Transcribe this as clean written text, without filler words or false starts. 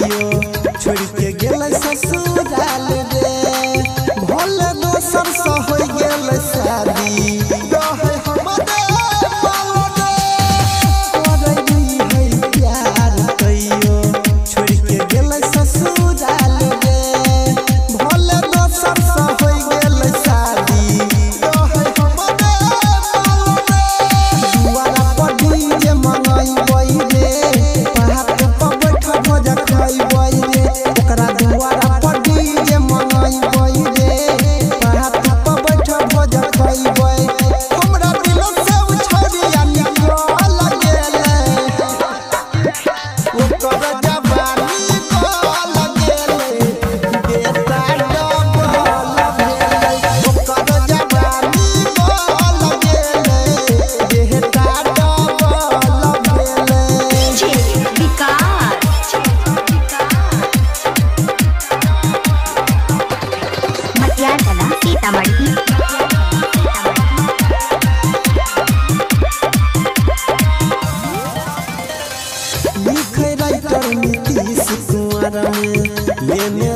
छोड़ के गेल ससुराल रे भोले दोसर से हो गेल शादी रहे हमरे पालने करे है प्यार कइयो छोड़ के गेल ससुराल रे भोले दोसर से हो गेल शादी रहे हमरे पालने दुआरा पर डीजे मंगाई रे पहाड़ पर बैठ भोज खाई ओकरा दुआरा पर डीजे मंगाई रे पहाड़ पर बैठ भोज खाई हमरा दिल से उछरिया निकल गेले ओकर जवानी कल गेले बेटा डबल भेले ओकर जवानी कल गेले बेटा डबल भेले लिखे राइटर नीतीश कुमार में लेने